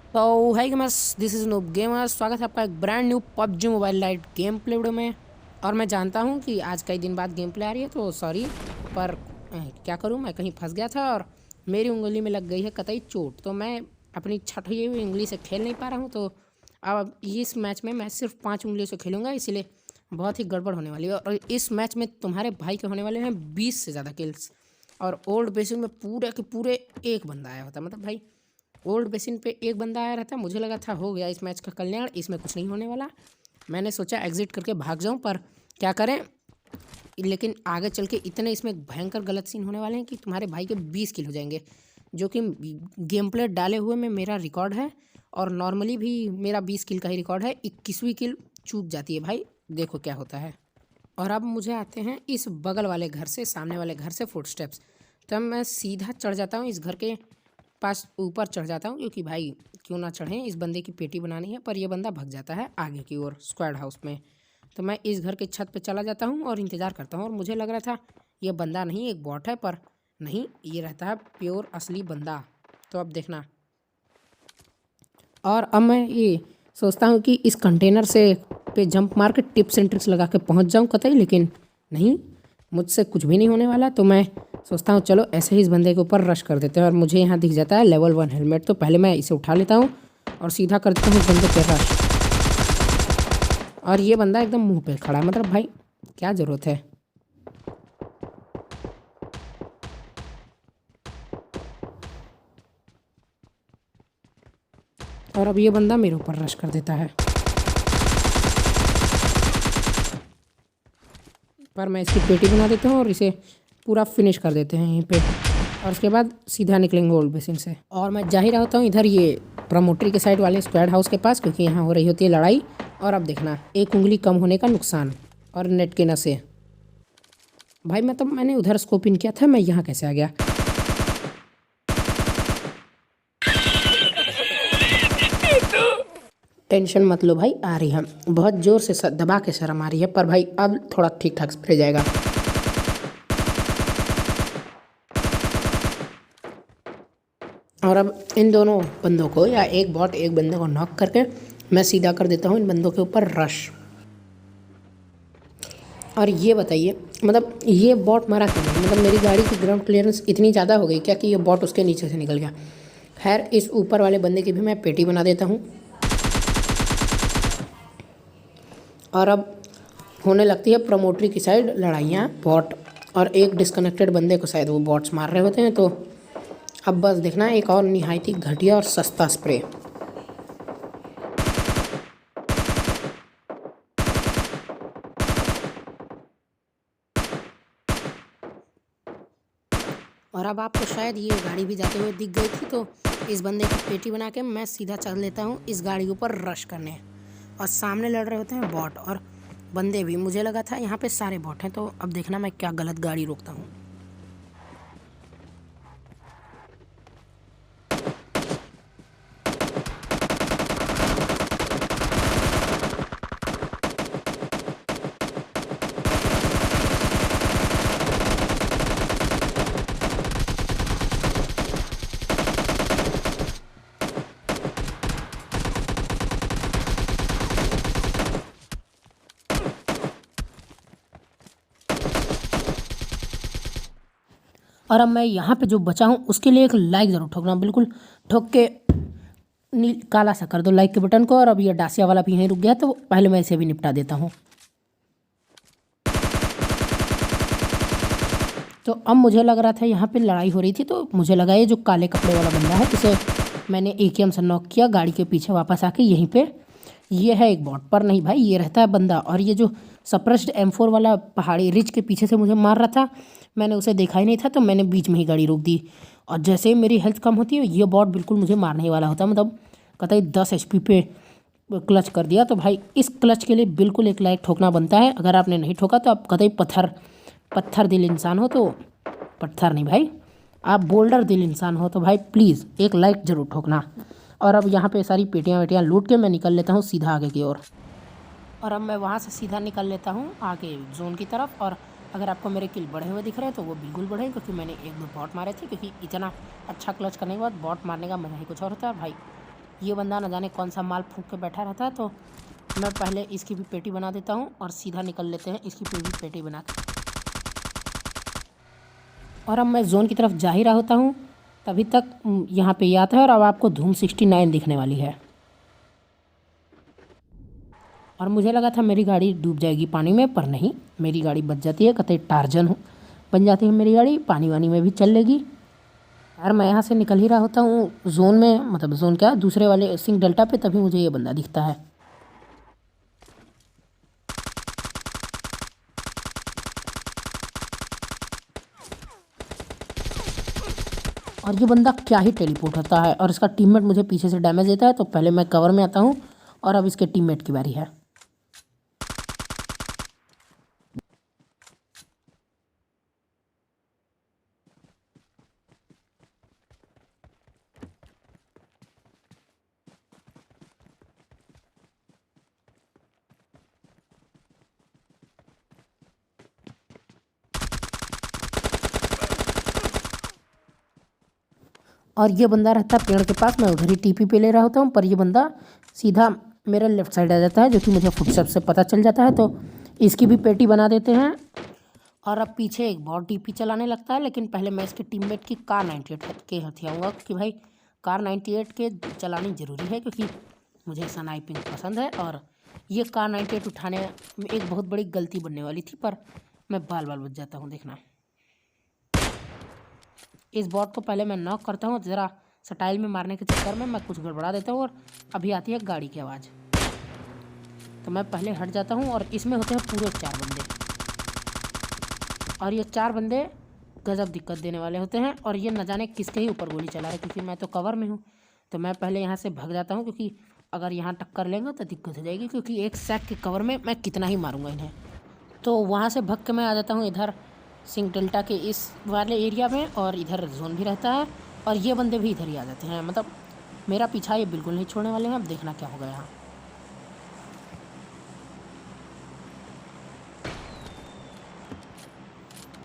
तो hi gamers, this is noob gamers. स्वागत है आपका एक brand new PUBG mobile lite game play video में। और मैं जानता हूं कि आज कई दिन बाद गेम प्ले आ रही है, तो सॉरी, पर क्या करूं, मैं कहीं फंस गया था और मेरी उंगली में लग गई है कतई चोट। तो मैं अपनी छठी हुई उंगली से खेल नहीं पा रहा हूं। तो अब इस मैच में मैं सिर्फ 5 उंगलियों से खेलूँगा, इसीलिए बहुत ही गड़बड़ होने वाली है। और इस मैच में तुम्हारे भाई के होने वाले हैं 20 से ज़्यादा किल्स। और ओल्ड बेसिस में पूरे के पूरे एक बंदा आया होता, मतलब भाई ओल्ड बेसिन पे एक बंदा आया रहता। मुझे लगा था हो गया इस मैच का कल्याण, इसमें कुछ नहीं होने वाला। मैंने सोचा एग्जिट करके भाग जाऊं, पर क्या करें। लेकिन आगे चल के इतने इसमें भयंकर गलत सीन होने वाले हैं कि तुम्हारे भाई के 20 किल हो जाएंगे, जो कि गेम प्ले डाले हुए में मेरा रिकॉर्ड है। और नॉर्मली भी मेरा 20 किल का ही रिकॉर्ड है। 21वीं किल चूक जाती है भाई, देखो क्या होता है। और अब मुझे आते हैं इस बगल वाले घर से, सामने वाले घर से फुटस्टेप्स। तब मैं सीधा चढ़ जाता हूँ इस घर के पास, ऊपर चढ़ जाता हूँ, क्योंकि भाई क्यों ना चढ़ें, इस बंदे की पेटी बनानी है। पर यह बंदा भग जाता है आगे की ओर स्क्वाड हाउस में। तो मैं इस घर के छत पे चला जाता हूँ और इंतज़ार करता हूँ। और मुझे लग रहा था यह बंदा नहीं, एक बॉट है, पर नहीं, ये रहता है प्योर असली बंदा। तो अब देखना। और अब मैं ये सोचता हूँ कि इस कंटेनर से पे जंप मार के टिप्स एंड ट्रिक्स लगा के पहुँच जाऊँ कतई, लेकिन नहीं, मुझसे कुछ भी नहीं होने वाला। तो मैं सोचता हूँ चलो ऐसे ही इस बंदे के ऊपर रश कर देते हैं। और मुझे यहाँ दिख जाता है लेवल 1 हेलमेट। तो पहले मैं इसे उठा लेता हूँ और सीधा कर देता हूँ इस बंदे पे रश। और ये बंदा एकदम मुंह पे खड़ा है, मतलब भाई क्या ज़रूरत है। और अब ये बंदा मेरे ऊपर रश कर देता है, पर मैं इसकी पेटी बना देता हूँ और इसे पूरा फिनिश कर देते हैं यहीं पे। और उसके बाद सीधा निकलेंगे ओल्ड बेसिन से। और मैं जा ही रहा होता हूँ इधर ये प्रमोटरी के साइड वाले स्क्वाड हाउस के पास, क्योंकि यहाँ हो रही होती है लड़ाई। और अब देखना, एक उंगली कम होने का नुकसान और नेट के नशे। भाई मैंने उधर स्कोप इन किया था, मैं यहाँ कैसे आ गया। टेंशन मत लो भाई, आ रही है बहुत ज़ोर से, दबा के शर्म आ रही है। पर भाई अब थोड़ा ठीक ठाक स्प्रे जाएगा। और अब इन दोनों बंदों को, या एक बॉट एक बंदे को नॉक करके मैं सीधा कर देता हूँ इन बंदों के ऊपर रश। और ये बताइए, मतलब ये बॉट मारा क्यों नहीं? मतलब मेरी गाड़ी की ग्राउंड क्लियरेंस इतनी ज़्यादा हो गई क्या कि ये बॉट उसके नीचे से निकल गया। खैर, इस ऊपर वाले बंदे की भी मैं पेटी बना देता हूँ। और अब होने लगती है प्रमोटरी की साइड लड़ाइयाँ बॉट और एक डिस्कनेक्टेड बंदे को, शायद वो बॉट्स मार रहे होते हैं। तो अब बस देखना एक और निहायती घटिया और सस्ता स्प्रे। और अब आपको शायद ये गाड़ी भी जाते हुए दिख गई थी। तो इस बंदे की पेटी बना के मैं सीधा चल लेता हूँ इस गाड़ी के ऊपर रश करने। और सामने लड़ रहे होते हैं बॉट और बंदे भी। मुझे लगा था यहाँ पे सारे बॉट हैं। तो अब देखना मैं क्या गलत गाड़ी रोकता हूँ। और अब मैं यहाँ पे जो बचा हूँ उसके लिए एक लाइक ज़रूर ठोकना, बिल्कुल ठोक के काला सा कर दो लाइक के बटन को। और अब ये डासिया वाला भी यहीं रुक गया, तो पहले मैं इसे भी निपटा देता हूँ। तो अब मुझे लग रहा था यहाँ पे लड़ाई हो रही थी, तो मुझे लगा ये जो काले कपड़े वाला बंदा है, इसे मैंने एकेएम से नॉक किया गाड़ी के पीछे वापस आके यहीं पे। ये है एक बॉट, पर नहीं भाई, ये रहता है बंदा। और ये जो सप्रेस्ड M4 वाला पहाड़ी रिज के पीछे से मुझे मार रहा था, मैंने उसे देखा ही नहीं था, तो मैंने बीच में ही गाड़ी रोक दी। और जैसे ही मेरी हेल्थ कम होती है, ये बॉट बिल्कुल मुझे मारने ही वाला होता, मतलब कतई 10 HP पे क्लच कर दिया। तो भाई इस क्लच के लिए बिल्कुल एक लाइक ठोकना बनता है। अगर आपने नहीं ठोका तो आप कतई पत्थर दिल इंसान हो। तो पत्थर नहीं भाई, आप बोल्डर दिल इंसान हो। तो भाई प्लीज़ एक लाइक ज़रूर ठोकना। और अब यहाँ पे सारी पेटियाँ वेटियाँ लूट के मैं निकल लेता हूँ सीधा आगे की ओर। और अब मैं वहाँ से सीधा निकल लेता हूँ आगे जोन की तरफ। और अगर आपको मेरे किल बढ़े हुए दिख रहे हैं तो वो बिल्कुल बढ़े, क्योंकि मैंने 1-2 बॉट मारे थे। क्योंकि इतना अच्छा क्लच करने के बाद बॉट मारने का मज़ा ही कुछ और होता है भाई। ये बंदा न जाने कौन सा माल फूंक के बैठा रहता है, तो मैं पहले इसकी भी पेटी बना देता हूँ और सीधा निकल लेते हैं इसकी भी पेटी बना के। और अब मैं जोन की तरफ जा ही रहा होता हूँ, तभी तक यहाँ पे ये आता है और अब आपको धूम 69 दिखने वाली है। और मुझे लगा था मेरी गाड़ी डूब जाएगी पानी में, पर नहीं, मेरी गाड़ी बच जाती है, कतई टार्जन बन जाती है मेरी गाड़ी, पानी वानी में भी चल लेगी। यार मैं यहाँ से निकल ही रहा होता हूँ जोन में, मतलब जोन क्या, दूसरे वाले सिंह डेल्टा पे, तभी मुझे ये बंदा दिखता है। और ये बंदा क्या ही टेलीपोर्ट होता है, और इसका टीममेट मुझे पीछे से डैमेज देता है, तो पहले मैं कवर में आता हूँ और अब इसके टीममेट की बारी है। और ये बंदा रहता है पेड़ के पास, मैं उधर ही टीपी पे ले रहा होता हूँ, पर ये बंदा सीधा मेरे लेफ्ट साइड आ जाता है, जो कि मुझे फुटस्टेप से पता चल जाता है, तो इसकी भी पेटी बना देते हैं। और अब पीछे एक बहुत टीपी चलाने लगता है, लेकिन पहले मैं इसके टीममेट की कार 98 के हथियाऊँगा, क्योंकि भाई कार 98 के चलानी ज़रूरी है, क्योंकि मुझे स्नाइपिंग पसंद है। और ये कार 98 उठाने में एक बहुत बड़ी गलती बनने वाली थी, पर मैं बाल बाल बच जाता हूँ। देखना, इस बॉट को पहले मैं नॉक करता हूँ, ज़रा स्टाइल में मारने के चक्कर में मैं कुछ गड़बड़ा देता हूँ, और अभी आती है गाड़ी की आवाज़, तो मैं पहले हट जाता हूँ। और इसमें होते हैं पूरे 4 बंदे, और ये 4 बंदे गजब दिक्कत देने वाले होते हैं, और ये न जाने किसके ही ऊपर गोली चला है, क्योंकि मैं तो कवर में हूँ, तो मैं पहले यहाँ से भाग जाता हूँ, क्योंकि अगर यहाँ टक्कर लेंगे तो दिक्कत हो जाएगी, क्योंकि एक सैक के कवर में मैं कितना ही मारूंगा इन्हें। तो वहाँ से भाग के मैं आ जाता हूँ इधर सिंह डेल्टा के इस वाले एरिया में, और इधर जोन भी रहता है, और ये बंदे भी इधर ही आ जाते हैं, मतलब मेरा पीछा ये बिल्कुल नहीं छोड़ने वाले हैं। अब देखना क्या होगा यहाँ।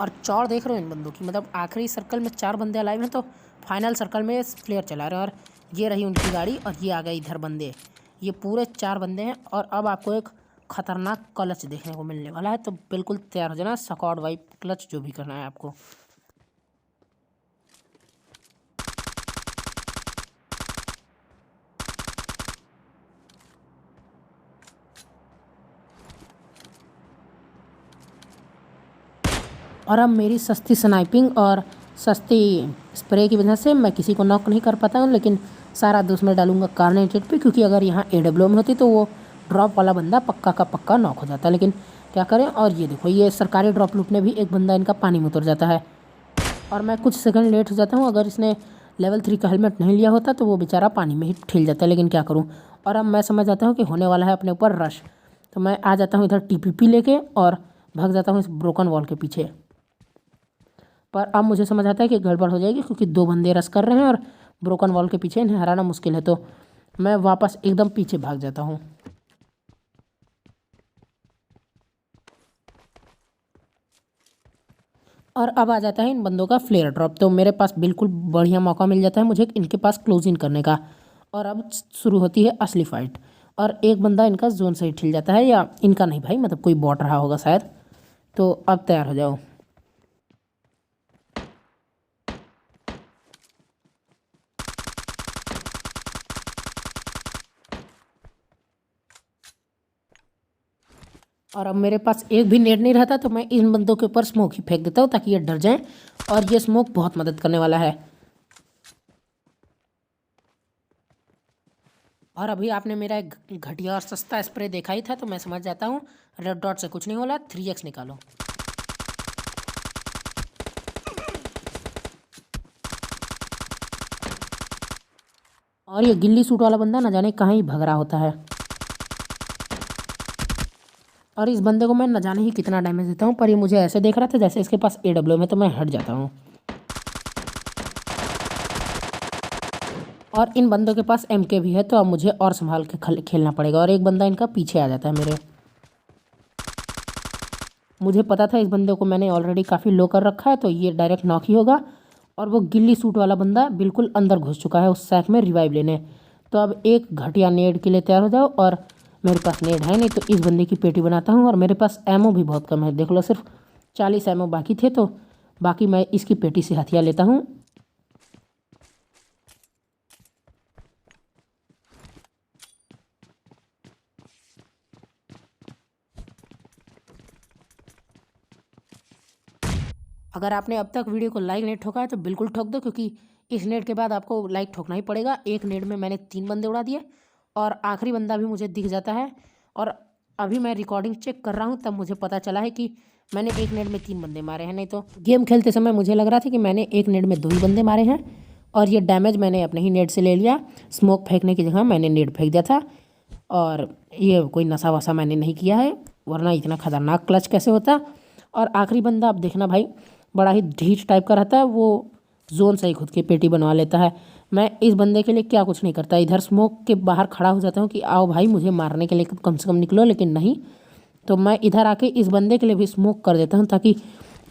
और चौड़ देख रहे हो इन बंदों की, मतलब आखिरी सर्कल में 4 बंदे अलाइव हैं, तो फाइनल सर्कल में फ्लेयर चला रहे हैं, और ये रही उनकी गाड़ी, और ये आ गए इधर बंदे, ये पूरे 4 बंदे हैं। और अब आपको एक खतरनाक क्लच देखने को मिलने वाला है, तो बिल्कुल तैयार हो जाना, स्क्वाड वाइप क्लच जो भी करना है आपको। और अब मेरी सस्ती स्नाइपिंग और सस्ती स्प्रे की वजह से मैं किसी को नॉक नहीं कर पाता हूँ, लेकिन सारा दोस्त मैं डालूंगा कार 98 पे, क्योंकि अगर यहाँ AW में होती तो वो ड्रॉप वाला बंदा पक्का का पक्का नॉक हो जाता, लेकिन क्या करें। और ये देखो, ये सरकारी ड्रॉप लूटने भी एक बंदा इनका पानी में उतर जाता है, और मैं कुछ सेकंड लेट हो जाता हूँ। अगर इसने लेवल 3 का हेलमेट नहीं लिया होता तो वो बेचारा पानी में ही ठिल जाता है, लेकिन क्या करूँ। और अब मैं समझ जाता हूँ कि होने वाला है अपने ऊपर रश, तो मैं आ जाता हूँ इधर TPP लेके और भाग जाता हूँ इस ब्रोकन वॉल के पीछे। पर अब मुझे समझ आता है कि गड़बड़ हो जाएगी, क्योंकि 2 बंदे रश कर रहे हैं और ब्रोकन वॉल के पीछे इन्हें हराना मुश्किल है, तो मैं वापस एकदम पीछे भाग जाता हूँ। और अब आ जाता है इन बंदों का फ्लेयर ड्रॉप, तो मेरे पास बिल्कुल बढ़िया मौका मिल जाता है मुझे इनके पास क्लोज इन करने का। और अब शुरू होती है असली फाइट, और एक बंदा इनका जोन से ही ठिल जाता है, या इनका नहीं भाई, मतलब कोई बॉट रहा होगा शायद। तो अब तैयार हो जाओ। और अब मेरे पास एक भी नेट नहीं रहता, तो मैं इन बंदों के ऊपर स्मोक ही फेंक देता हूँ ताकि ये डर जाएं, और ये स्मोक बहुत मदद करने वाला है। और अभी आपने मेरा एक घटिया और सस्ता स्प्रे देखा ही था, तो मैं समझ जाता हूँ रेड डॉट से कुछ नहीं होला, 3x निकालो। और ये गिल्ली सूट वाला बंदा ना जाने कहाँ ही भग रहा होता है, और इस बंदे को मैं न जाने ही कितना डैमेज देता हूँ, पर ये मुझे ऐसे देख रहा था जैसे इसके पास AW में, तो मैं हट जाता हूँ। और इन बंदों के पास MK भी है, तो अब मुझे और संभाल के खेलना पड़ेगा, और एक बंदा इनका पीछे आ जाता है मेरे। मुझे पता था इस बंदे को मैंने ऑलरेडी काफ़ी लो कर रखा है, तो ये डायरेक्ट नॉक ही होगा। और वो गिल्ली सूट वाला बंदा बिल्कुल अंदर घुस चुका है उस सैक में रिवाइव लेने, तो अब एक घटिया नेड के लिए तैयार हो जाओ। और मेरे पास नेड है नहीं तो इस बंदे की पेटी बनाता हूँ। और मेरे पास एमओ भी बहुत कम है, देख लो सिर्फ 40 एमओ बाकी थे, तो बाकी मैं इसकी पेटी से हथियार लेता हूँ। अगर आपने अब तक वीडियो को लाइक नहीं ठोका है तो बिल्कुल ठोक दो, क्योंकि इस नेट के बाद आपको लाइक ठोकना ही पड़ेगा। एक नेट में मैंने 3 बंदे उड़ा दिए और आखिरी बंदा भी मुझे दिख जाता है। और अभी मैं रिकॉर्डिंग चेक कर रहा हूँ, तब मुझे पता चला है कि मैंने एक नेट में 3 बंदे मारे हैं। नहीं तो गेम खेलते समय मुझे लग रहा था कि मैंने एक नेट में 2 ही बंदे मारे हैं। और ये डैमेज मैंने अपने ही नेट से ले लिया। स्मोक फेंकने की जगह मैंने नेट फेंक दिया था। और ये कोई नशा वशा मैंने नहीं किया है, वरना इतना खतरनाक क्लच कैसे होता। और आखिरी बंदा आप देखना भाई, बड़ा ही ढीठ टाइप का रहता है, वो जोन से ही खुद की पेटी बनवा लेता है। मैं इस बंदे के लिए क्या कुछ नहीं करता, इधर स्मोक के बाहर खड़ा हो जाता हूँ कि आओ भाई मुझे मारने के लिए कम से कम निकलो, लेकिन नहीं। तो मैं इधर आके इस बंदे के लिए भी स्मोक कर देता हूँ ताकि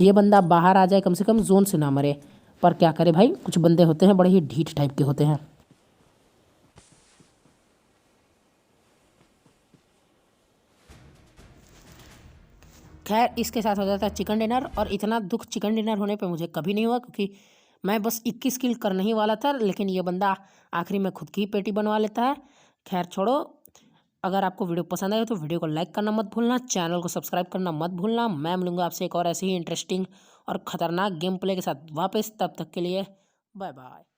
ये बंदा बाहर आ जाए, कम से कम जोन से ना मरे। पर क्या करे भाई, कुछ बंदे होते हैं बड़े ही ढीठ टाइप के होते हैं। खैर इसके साथ हो जाता है चिकन डिनर। और इतना दुख चिकन डिनर होने पे मुझे कभी नहीं हुआ, क्योंकि मैं बस 21 किल करने ही वाला था, लेकिन ये बंदा आखिरी में खुद की ही पेटी बनवा लेता है। खैर छोड़ो, अगर आपको वीडियो पसंद आए तो वीडियो को लाइक करना मत भूलना, चैनल को सब्सक्राइब करना मत भूलना। मैं मिलूंगा आपसे एक और ऐसे ही इंटरेस्टिंग और ख़तरनाक गेम प्ले के साथ वापस, तब तक के लिए बाय बाय।